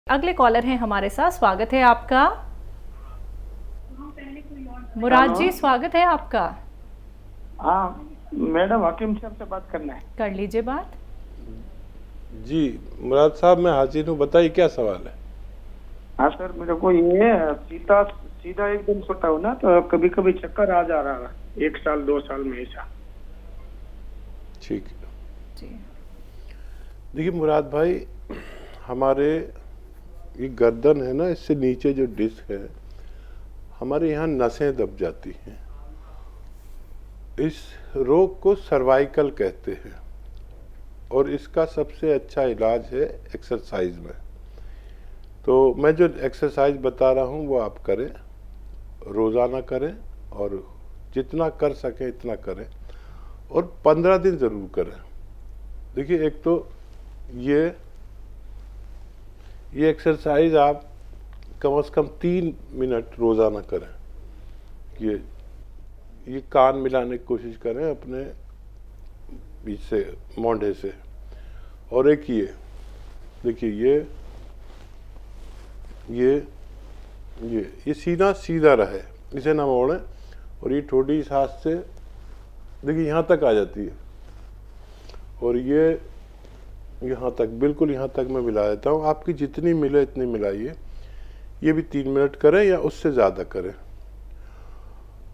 अगले कॉलर हैं हमारे साथ, स्वागत है आपका। मुराद जी, स्वागत है आपका। हाँ मैडम, हकीम साहब से बात करना है। कर लीजिए बात। जी मुराद साहब, मैं हाजिर हूँ, बताइए क्या सवाल है। हाँ सर, मेरे को ये सीधा सीधा एकदम सोता हूँ ना, तो कभी कभी चक्कर आ जा रहा है, 1 साल 2 साल में ऐसा। ठीक है, जी देखिए मुराद भाई, हमारे ये गर्दन है ना, इससे नीचे जो डिस्क है, हमारे यहाँ नसें दब जाती हैं। इस रोग को सर्वाइकल कहते हैं और इसका सबसे अच्छा इलाज है एक्सरसाइज में। तो मैं जो एक्सरसाइज बता रहा हूँ वो आप करें, रोज़ाना करें और जितना कर सकें इतना करें और 15 दिन ज़रूर करें। देखिए, एक तो ये एक्सरसाइज आप कम से कम 3 मिनट रोज़ाना करें। ये कान मिलाने की कोशिश करें अपने बीच से, मोंढे से। और एक ये देखिए, ये सीधा सीधा रहे, इसे ना मोड़ें। और ये ठोड़ी इस हाथ से देखिए यहाँ तक आ जाती है और ये यहाँ तक, बिल्कुल यहाँ तक मैं मिला देता हूँ। आपकी जितनी मिले इतनी मिलाइए। ये भी 3 मिनट करें या उससे ज़्यादा करें।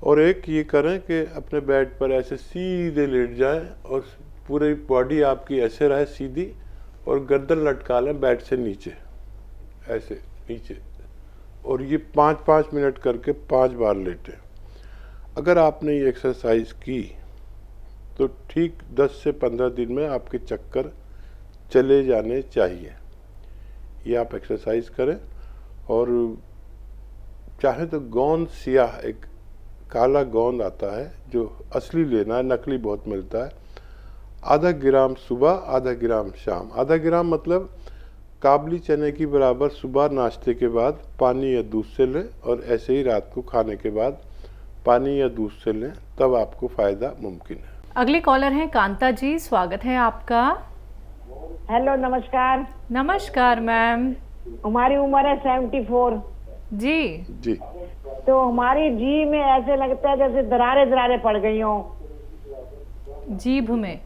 और एक ये करें कि अपने बेड पर ऐसे सीधे लेट जाएं और पूरी बॉडी आपकी ऐसे रहे सीधी, और गर्दन लटका लें बेड से नीचे, ऐसे नीचे। और ये 5-5 मिनट करके 5 बार लेटें। अगर आपने ये एक्सरसाइज की तो ठीक 10 से 15 दिन में आपके चक्कर चले जाने चाहिए। ये आप एक्सरसाइज करें। और चाहे तो गोंद सियाह, एक काला गोंद आता है जो असली लेना है, नकली बहुत मिलता है। आधा ग्राम सुबह, आधा ग्राम शाम। आधा ग्राम मतलब काबली चने की बराबर सुबह नाश्ते के बाद पानी या दूध से लें, और ऐसे ही रात को खाने के बाद पानी या दूध से लें, तब आपको फ़ायदा मुमकिन है। अगले कॉलर हैं कांता जी, स्वागत है आपका। हेलो, नमस्कार। नमस्कार मैम। हमारी उम्र है 74 जी जी तो हमारी जी में ऐसे लगता है जैसे दरारें दरारें पड़ गई हों। जीभ में?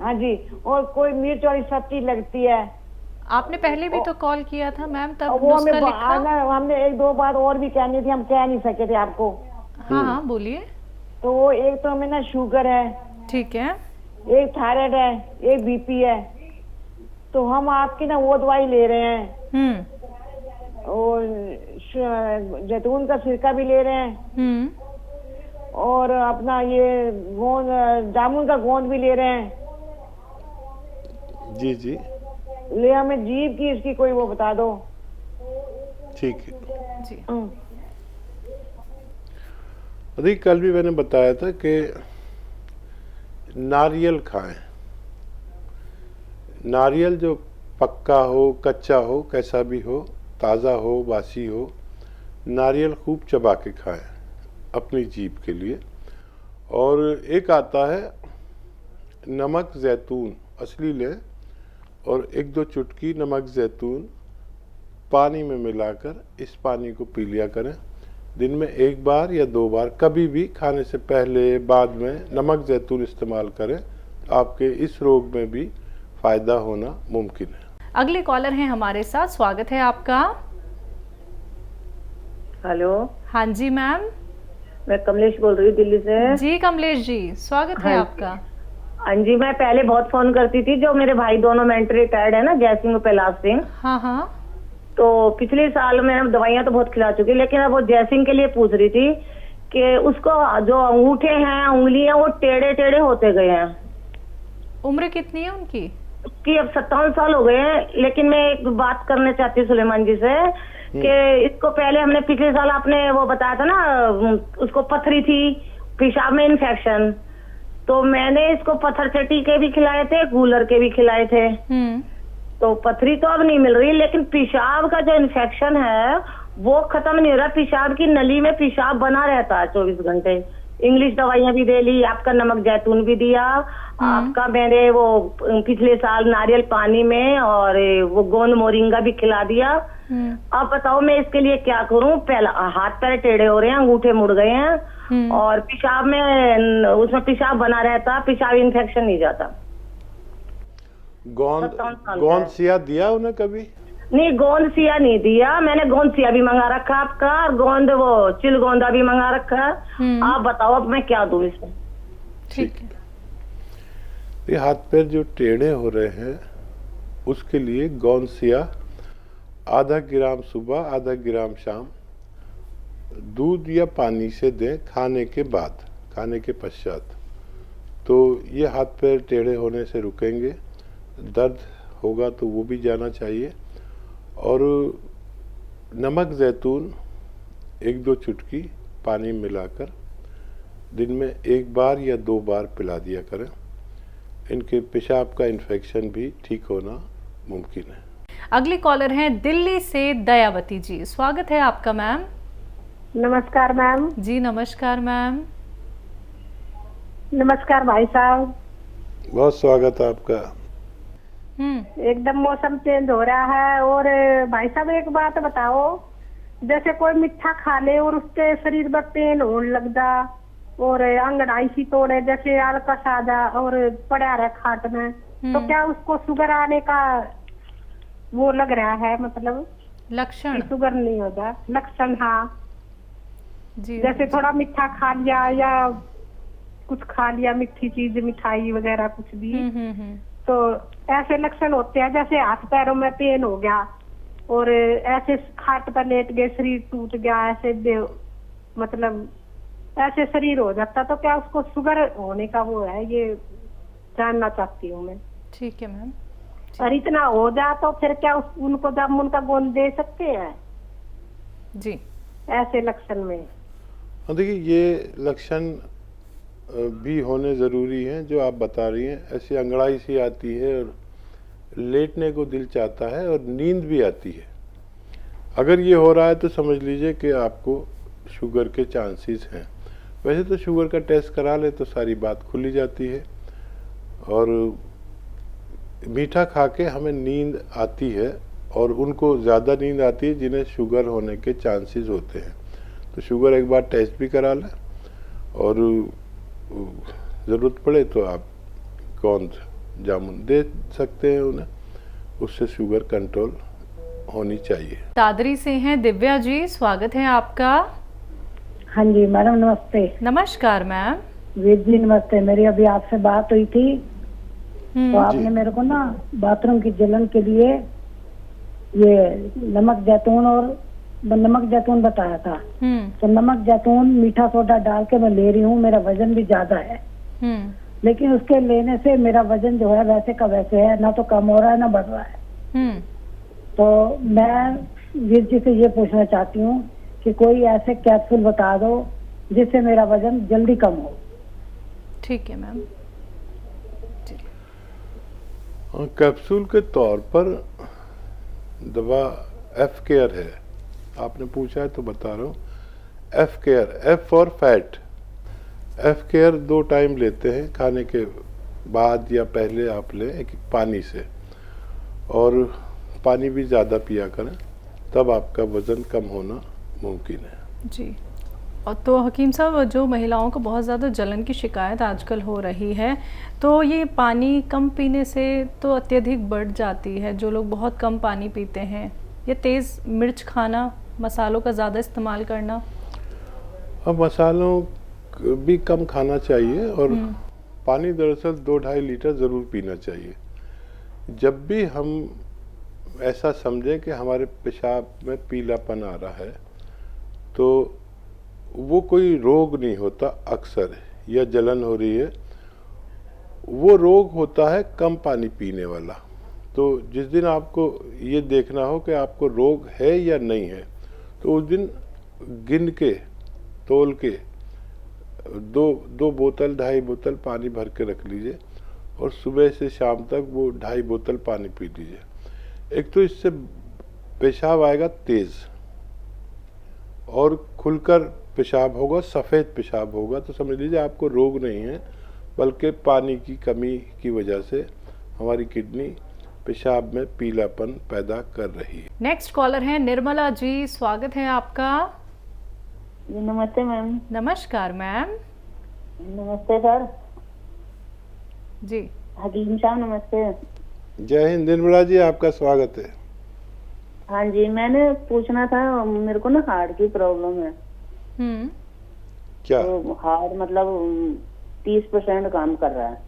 हाँ जी, और कोई मिर्च वाली सब्जी लगती है। आपने पहले भी तो कॉल किया था मैम, तब वो नुस्खा हमें लिखा। हमने 1-2 बार और भी कहनी थी, हम कह नहीं सके थे आपको। हाँ हाँ बोलिए। तो वो एक तो हमें ना शुगर है, ठीक है। एक थायराइड है, एक बीपी है। तो हम आपकी ना वो दवाई ले रहे हैं, और जैतून का सिरका भी ले रहे हैं, और अपना ये गोंद, जामुन का गोंद भी ले रहे हैं। जी जी, ले हमें जीभ की इसकी कोई वो बता दो। ठीक है जी। अभी कल भी मैंने बताया था कि नारियल खाएं। नारियल जो पक्का हो, कच्चा हो, कैसा भी हो, ताज़ा हो, बासी हो, नारियल खूब चबा के खाएं अपनी जीभ के लिए। और एक आता है नमक जैतून, असली लें, और 1-2 चुटकी नमक जैतून पानी में मिलाकर इस पानी को पी लिया करें। दिन में 1 बार या 2 बार, कभी भी खाने से पहले बाद में नमक जैतून इस्तेमाल करें। आपके इस रोग में भी फ़ायदा होना मुमकिन है। अगले कॉलर हैं हमारे साथ, स्वागत है आपका। हेलो। हाँ जी मैम। मैं कमलेश बोल रही हूँ दिल्ली से। जी कमलेश जी, स्वागत है आपका। हाँ जी, मैं पहले बहुत फोन करती थी, जो मेरे भाई दोनों मेंटली रिटायर्ड है ना, जयसिंह और कैलाश सिंह। हाँ हाँ। तो पिछले साल में दवाइयाँ तो बहुत खिला चुकी, लेकिन अब वो जयसिंह के लिए पूछ रही थी कि उसको जो अंगूठे हैं, उंगलियां, वो टेढ़े टेढ़े होते गए हैं। उम्र कितनी है उनकी? उसकी अब 57 साल हो गए हैं। लेकिन मैं एक बात करना चाहती हूँ सुलेमान जी से कि इसको पहले हमने पिछले साल आपने वो बताया था ना, उसको पथरी थी, पेशाब में इन्फेक्शन। तो मैंने इसको पत्थर चट्टी के भी खिलाए थे, कूलर के भी खिलाए थे। तो पथरी तो अब नहीं मिल रही, लेकिन पेशाब का जो इन्फेक्शन है वो खत्म नहीं हो रहा। पेशाब की नली में पेशाब बना रहता है 24 घंटे। इंग्लिश दवाइयाँ भी दे ली, आपका नमक जैतून भी दिया, आपका मैंने वो पिछले साल नारियल पानी में और वो गोंद मोरिंगा भी खिला दिया। अब बताओ मैं इसके लिए क्या करूं? पहला हाथ पैर टेढ़े हो रहे हैं, अंगूठे मुड़ गए हैं और पेशाब में उसमें पेशाब बना रहता, पेशाब इन्फेक्शन नहीं जाता। गोंद सिया दिया उन्हें कभी? नहीं, गोंद सिया नहीं दिया मैंने, गोंद सिया भी मंगा रखा आपका, और गोंद वो चिलगोंदा भी मंगा रखा है। आप बताओ अब मैं क्या दूं इसमें? ठीक है। ये हाथ पैर जो टेढ़े हो रहे हैं उसके लिए गोंद सिया आधा ग्राम सुबह आधा ग्राम शाम दूध या पानी से दें खाने के बाद, खाने के पश्चात, तो ये हाथ पैर टेढ़े होने से रुकेंगे। दर्द होगा तो वो भी जाना चाहिए। और नमक जैतून 1-2 चुटकी पानी मिलाकर दिन में 1 बार या 2 बार पिला दिया करें। इनके पेशाब का इन्फेक्शन भी ठीक होना मुमकिन है। अगली कॉलर हैं दिल्ली से दयावती जी, स्वागत है आपका मैम। नमस्कार मैम। जी नमस्कार मैम। नमस्कार भाई साहब। बहुत स्वागत है आपका। एकदम मौसम चेंज हो रहा है। और भाई साहब एक बात बताओ, जैसे कोई मीठा खा ले और उसके शरीर में पेन होने लग जा और अंगड़ाई सी तोड़े, जैसे आलकस आ जा और पड़ा रहे खाट में, तो क्या उसको शुगर आने का वो लग रहा है, मतलब लक्षण? शुगर नहीं होगा लक्षण? हाँ जी। जैसे थोड़ा मीठा खा लिया या कुछ खा लिया, मीठी चीज, मिठाई वगैरह कुछ भी, तो ऐसे लक्षण होते हैं जैसे हाथ पैरों में पेन हो गया और ऐसे खाट पर लेट गए, शरीर टूट गया, ऐसे मतलब ऐसे शरीर हो जाता, तो क्या उसको शुगर होने का वो है, ये जानना चाहती हूँ मैं। ठीक है मैम। और इतना हो जाए तो फिर क्या उनको जामुन का गोंद दे सकते हैं जी ऐसे लक्षण में? देखिए ये लक्षण भी होने ज़रूरी हैं जो आप बता रही हैं। ऐसी अंगड़ाई सी आती है और लेटने को दिल चाहता है और नींद भी आती है। अगर ये हो रहा है तो समझ लीजिए कि आपको शुगर के चांसेस हैं। वैसे तो शुगर का टेस्ट करा ले तो सारी बात खुली जाती है। और मीठा खा के हमें नींद आती है और उनको ज़्यादा नींद आती है जिन्हें शुगर होने के चांसेस होते हैं। तो शुगर एक बार टेस्ट भी करा लें और ज़रूरत पड़े तो आप गोंद जामुन दे सकते हैं उन्हें, उससे शुगर कंट्रोल होनी चाहिए। दादरी से हैं दिव्या जी, स्वागत है आपका। हाँ जी मैडम नमस्ते। नमस्कार मैम। वीर जी नमस्ते। मेरी अभी आपसे बात हुई थी तो आपने मेरे को ना बाथरूम की जलन के लिए ये नमक जैतून बताया था। तो नमक जैतून मीठा सोडा डाल के मैं ले रही हूँ, मेरा वजन भी ज्यादा है, लेकिन उसके लेने से मेरा वजन जो है वैसे का वैसे है, ना तो कम हो रहा है ना बढ़ रहा है। तो मैं वीर जी से ये पूछना चाहती हूँ कि कोई ऐसे कैप्सूल बता दो जिससे मेरा वजन जल्दी कम हो। ठीक है मैम। कैप्सूल के तौर पर दवा एफ केयर है, आपने पूछा है तो बता रहा हूँ। F care, F for fat. F care 2 time लेते हैं, खाने के बाद या पहले आप लें एक पानी से, और पानी भी ज़्यादा पिया करें, तब आपका वज़न कम होना मुमकिन है। जी। और तो हकीम साहब, जो महिलाओं को बहुत ज़्यादा जलन की शिकायत आजकल हो रही है, तो ये पानी कम पीने से तो अत्यधिक बढ़ जाती है। जो लोग बहुत कम पानी पीते हैं, या तेज़ मिर्च खाना, मसालों का ज़्यादा इस्तेमाल करना। अब मसालों भी कम खाना चाहिए और पानी दरअसल 2-2.5 लीटर ज़रूर पीना चाहिए। जब भी हम ऐसा समझें कि हमारे पेशाब में पीलापन आ रहा है तो वो कोई रोग नहीं होता अक्सर, या जलन हो रही है, वो रोग होता है कम पानी पीने वाला। तो जिस दिन आपको ये देखना हो कि आपको रोग है या नहीं है, तो उस दिन गिन के तोल के 2 बोतल 2.5 बोतल पानी भर के रख लीजिए और सुबह से शाम तक वो 2.5 बोतल पानी पी लीजिए। एक तो इससे पेशाब आएगा तेज़ और खुलकर पेशाब होगा, सफ़ेद पेशाब होगा, तो समझ लीजिए आपको रोग नहीं है, बल्कि पानी की कमी की वजह से हमारी किडनी पेशाब में पीलापन पैदा कर रही है। नेक्स्ट कॉलर हैं निर्मला जी, स्वागत है आपका। जी नमस्ते मैम। नमस्कार मैम। नमस्ते सर जी। हकीम साहब नमस्ते। जय हिंद निर्मला जी, आपका स्वागत है। हाँ जी, मैंने पूछना था, मेरे को ना हार्ट की प्रॉब्लम है। क्या तो हार्ट मतलब 30% काम कर रहा है।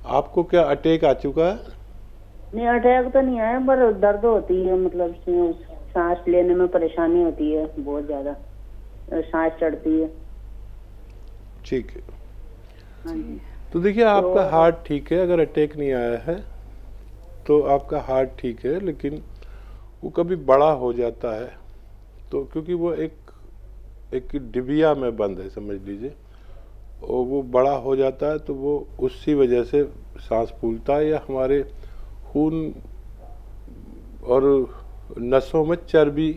आपको क्या अटैक आ चुका है? नहीं अटैक तो नहीं आया, पर दर्द होती है, मतलब सांस लेने में परेशानी होती है बहुत ज्यादा, सांस चढ़ती है। ठीक है, हाँ जी। तो देखिए आपका हार्ट ठीक है, अगर अटैक नहीं आया है तो आपका हार्ट ठीक है, लेकिन वो कभी बड़ा हो जाता है, तो क्योंकि वो एक डिबिया में बंद है समझ लीजिए, और वो बड़ा हो जाता है तो वो उसी वजह से सांस फूलता है, या हमारे खून और नसों में चर्बी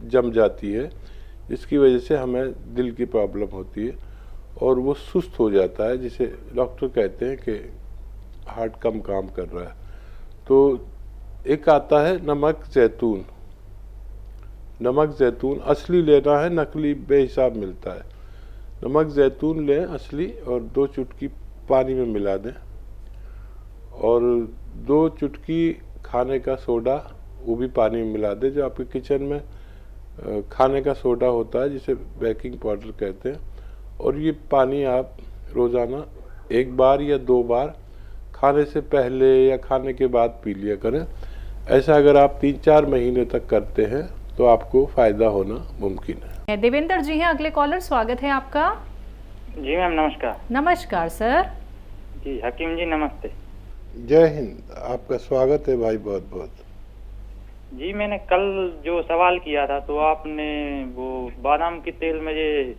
जम जाती है, जिसकी वजह से हमें दिल की प्रॉब्लम होती है और वो सुस्त हो जाता है, जिसे डॉक्टर कहते हैं कि हार्ट कम काम कर रहा है। तो एक आता है नमक जैतून। नमक जैतून असली लेना है, नकली बेहिसाब मिलता है। नमक जैतून लें असली, और 2 चुटकी पानी में मिला दें, और 2 चुटकी खाने का सोडा वो भी पानी में मिला दें, जो आपके किचन में खाने का सोडा होता है, जिसे बेकिंग पाउडर कहते हैं। और ये पानी आप रोज़ाना 1 बार या 2 बार खाने से पहले या खाने के बाद पी लिया करें। ऐसा अगर आप 3-4 महीने तक करते हैं तो आपको फ़ायदा होना मुमकिन है। देवेंद्र जी हैं अगले कॉलर, स्वागत है आपका। जी मैम नमस्कार। नमस्कार सर। जी हकीम जी नमस्ते। जय हिंद, आपका स्वागत है भाई, बहुत बहुत। जी मैंने कल जो सवाल किया था, तो आपने वो बादाम के तेल में ये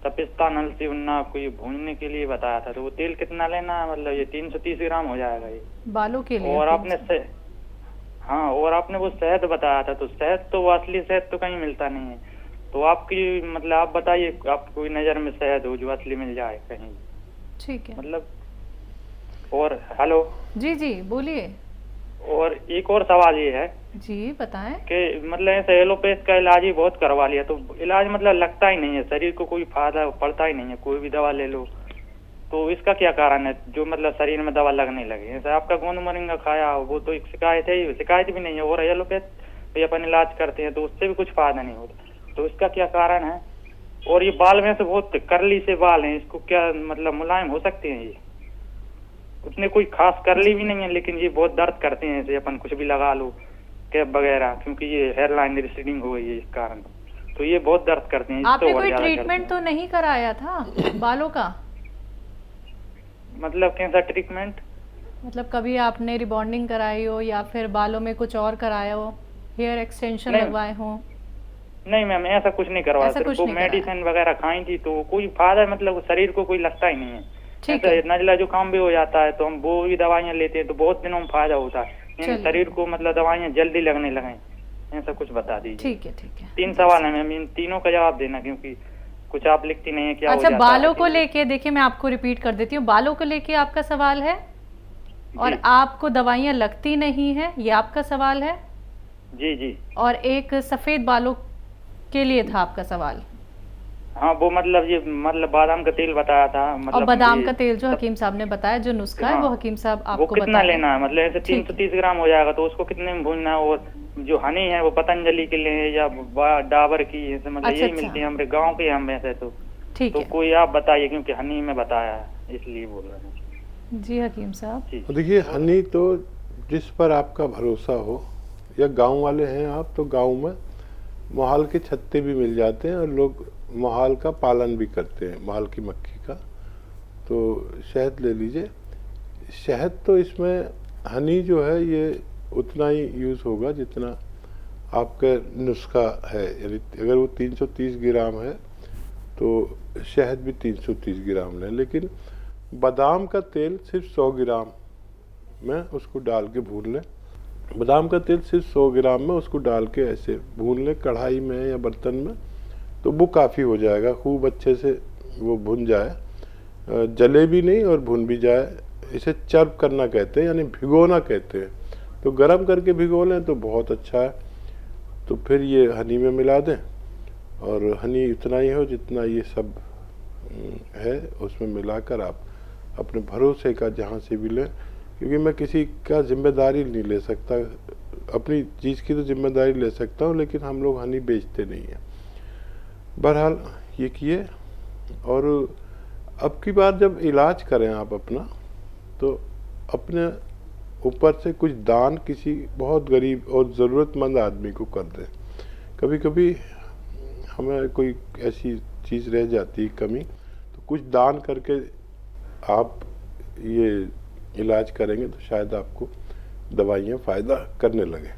तपिस्ता नल से उन्ना कोई भूनने के लिए बताया था, तो वो तेल कितना लेना है? मतलब ये 330 ग्राम हो जाएगा ये बालों के लिए। और आपने हाँ, और आपने वो शहद बताया था, तो शहद तो वो असली शहद तो कहीं मिलता नहीं है, तो आपकी मतलब आप बताइए, आपकी कोई नज़र में शहद हो जो असली मिल जाए कहीं। ठीक है, मतलब और हेलो जी जी बोलिए। और एक और सवाल ये है जी बताएं। कि मतलब ऐसे एलोपैथ का इलाज ही बहुत करवा लिया, तो इलाज मतलब लगता ही नहीं है, शरीर को कोई फायदा पड़ता ही नहीं है, कोई भी दवा ले लो, तो इसका क्या कारण है जो मतलब शरीर में दवा लगने लगे? ऐसा आपका गोंद मोरिंगा खाया वो तो एक शिकायत है ही, शिकायत भी नहीं है, और एलोपैथ भी अपन इलाज करते हैं तो उससे भी कुछ फायदा नहीं होता, तो इसका क्या कारण है? और ये बाल में से बहुत करली से बाल हैं, इसको क्या मतलब मुलायम हो सकते हैं? ये उसने कोई खास करली भी नहीं है, लेकिन ये बहुत दर्द करते हैं, जैसे अपन कुछ भी लगा लो कैप वगैरह, क्योंकि ये हेयर लाइन रिसीडिंग हो गई है इस कारण, तो ये बहुत दर्द करते हैं। आपने कोई ट्रीटमेंट तो नहीं कराया था बालों का? मतलब कैसा ट्रीटमेंट? मतलब कभी आपने रिबॉन्डिंग कराई हो या फिर बालों में कुछ और कराया हो, हेयर एक्सटेंशन लगवाए हो? नहीं मैम ऐसा कुछ नहीं करवाया, सिर्फ वो मेडिसिन वगैरह खाई थी, तो कोई फायदा मतलब शरीर को कोई लगता ही नहीं है। नजला जुकाम भी हो जाता है तो हम वो भी दवाइयाँ लेते हैं तो बहुत दिनों में फायदा होता है, शरीर को मतलब दवाइयाँ जल्दी लगने लगे, ऐसा कुछ बता दीजिए। ठीक है ठीक है। 3 सवाल है मैम, इन तीनों का जवाब देना, क्योंकि कुछ आप लिखती नहीं है क्या। अच्छा, बालों को लेके देखिए मैं आपको रिपीट कर देती हूँ, बालों को लेके आपका सवाल है और आपको दवाइयाँ लगती नहीं है, ये आपका सवाल है? जी जी। और एक सफेद बालों के लिए था आपका सवाल? हाँ वो मतलब ये मतलब बादाम का तेल बताया था, मतलब और बादाम का तेल जो हकीम साहब ने बताया, जो नुस्खा है वो हकीम साहब आपको वो कितना लेना है? मतलब ऐसे 330 ग्राम हो जाएगा, तो उसको कितने में भूनना है? और जो हनी है वो पतंजलि के लिए या डाबर की है, मतलब यही मिलती है हमारे गाँव के हम वैसे तो। ठीक है, तो कोई आप बताइए, क्योंकि हनी में बताया है इसलिए बोल रहे हैं। जी हकीम साहब। देखिए हनी तो जिस पर आपका भरोसा हो, या गांव वाले हैं आप तो गांव में मोहाल के छत्ते भी मिल जाते हैं और लोग मोहाल का पालन भी करते हैं, मोहाल की मक्खी का, तो शहद ले लीजिए। शहद तो इसमें हनी जो है ये उतना ही यूज़ होगा जितना आपका नुस्खा है, यानी अगर वो 330 ग्राम है तो शहद भी 330 ग्राम लें, लेकिन बादाम का तेल सिर्फ 100 ग्राम में उसको डाल के भून लें। बादाम का तेल सिर्फ 100 ग्राम में उसको डाल के ऐसे भून लें कढ़ाई में या बर्तन में, तो वो काफ़ी हो जाएगा, खूब अच्छे से वो भुन जाए, जले भी नहीं और भुन भी जाए। इसे चर्प करना कहते हैं, यानी भिगोना कहते हैं। तो गरम करके भिगो लें तो बहुत अच्छा है। तो फिर ये हनी में मिला दें, और हनी इतना ही हो जितना ये सब है, उसमें मिलाकर आप अपने भरोसे का जहाँ से भी लें, क्योंकि मैं किसी का जिम्मेदारी नहीं ले सकता, अपनी चीज़ की तो जिम्मेदारी ले सकता हूँ, लेकिन हम लोग हनी बेचते नहीं हैं। बहरहाल ये किए, और अब की बार जब इलाज करें आप अपना, तो अपने ऊपर से कुछ दान किसी बहुत गरीब और ज़रूरतमंद आदमी को कर दें। कभी कभी हमें कोई ऐसी चीज़ रह जाती है कमी, तो कुछ दान करके आप ये इलाज करेंगे तो शायद आपको दवाइयाँ फ़ायदा करने लगे।